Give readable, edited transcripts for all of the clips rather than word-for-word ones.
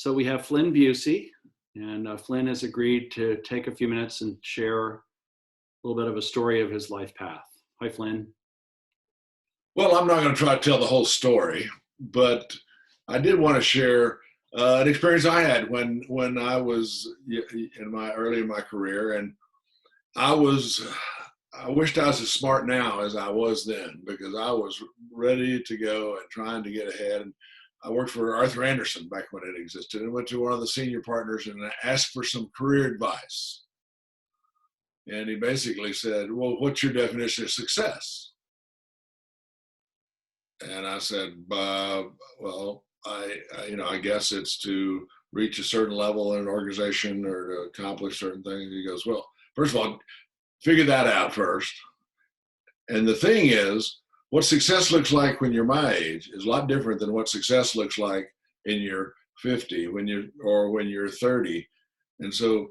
So we have Flynn Busey, and Flynn has agreed to take a few minutes and share a little bit of a story of his life path. Hi, Flynn. Well, I'm not going to try to tell the whole story, but I did want to share an experience I had when I was early in my career, and I was I wished I was as smart now as I was then because I was ready to go and trying to get ahead. And I worked for Arthur Anderson back when it existed, and went to one of the senior partners and asked for some career advice. And he basically said, "Well, what's your definition of success?" And I said, well, I guess it's to reach a certain level in an organization or to accomplish certain things. He goes, well, first of all, figure that out first. And the thing is, what success looks like when you're my age is a lot different than what success looks like in your 50 when you're 30. And so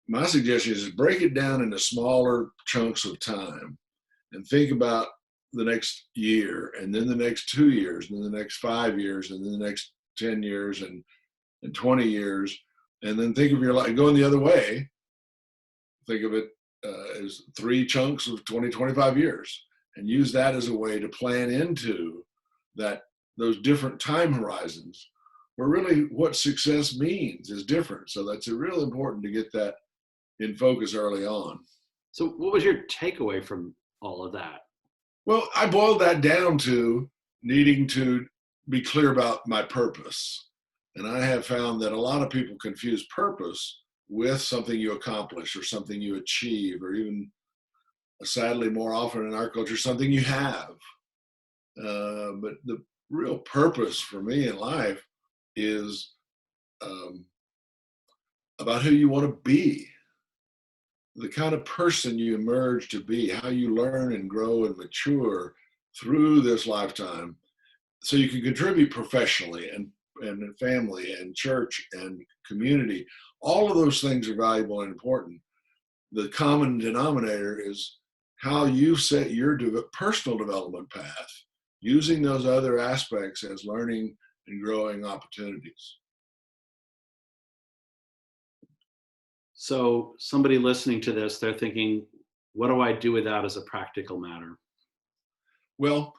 my suggestion is break it down into smaller chunks of time and think about the next year, and then the next 2 years, and then the next 5 years, and then the next 10 years, and 20 years. And then think of your life going the other way. Think of it as three chunks of 20, 25 years, and use that as a way to plan into those different time horizons where really what success means is different. So that's real important to get that in focus early on. So what was your takeaway from all of that? Well, I boiled that down to needing to be clear about my purpose. And I have found that a lot of people confuse purpose with something you accomplish or something you achieve, or even sadly more often in our culture, something you have. But the real purpose for me in life is about who you want to be, the kind of person you emerge to be, how you learn and grow and mature through this lifetime so you can contribute professionally and family and church and community. All of those things are valuable and important. The common denominator is how you set your personal development path, using those other aspects as learning and growing opportunities. So somebody listening to this, they're thinking, what do I do with that as a practical matter? Well,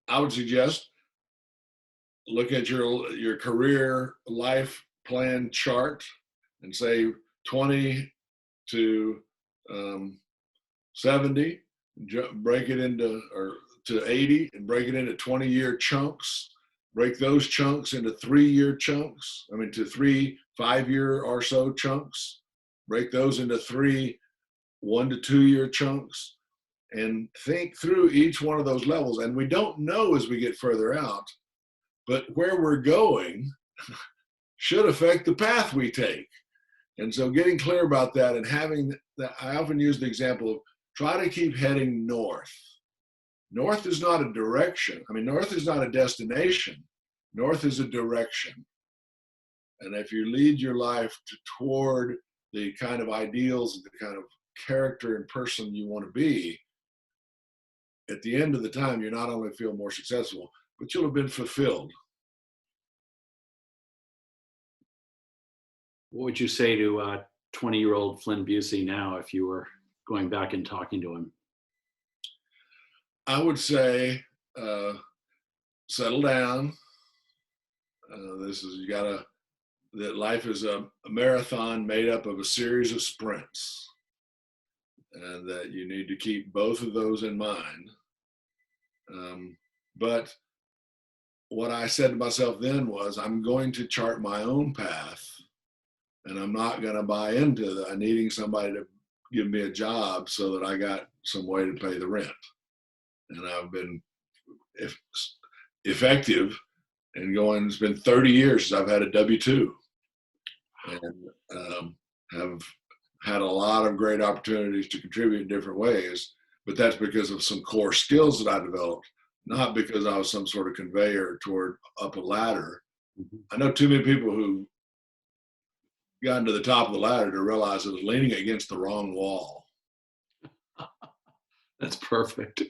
I would suggest look at your career life plan chart and say 20 to 70, break it into, or to 80, and break it into 20-year chunks. Break those chunks into 3-year chunks. To 3 5-year or so chunks. Break those into 3 1 to 2-year chunks, and think through each one of those levels. And we don't know as we get further out, but where we're going should affect the path we take. And so getting clear about that and having that, I often use the example of try to keep heading north. North is not a direction. North is not a destination. North is a direction. And if you lead your life toward the kind of ideals and the kind of character and person you want to be, at the end of the time, you not only feel more successful, but you'll have been fulfilled. What would you say to 20-year-old Flynn Busey now if you were going back and talking to him? I would say, settle down. That life is a marathon made up of a series of sprints, and that you need to keep both of those in mind. But what I said to myself then was, I'm going to chart my own path, and I'm not going to buy into needing somebody to give me a job so that I got some way to pay the rent. And I've been effective and going, it's been 30 years since I've had a W-2, and have had a lot of great opportunities to contribute in different ways. But that's because of some core skills that I developed, not because I was some sort of conveyor toward up a ladder. Mm-hmm. I know too many people who gotten to the top of the ladder to realize it was leaning against the wrong wall. That's perfect.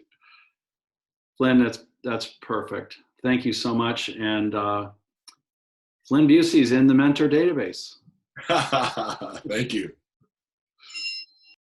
Flynn, that's perfect. Thank you so much. And Flynn Busey's in the mentor database. Thank you.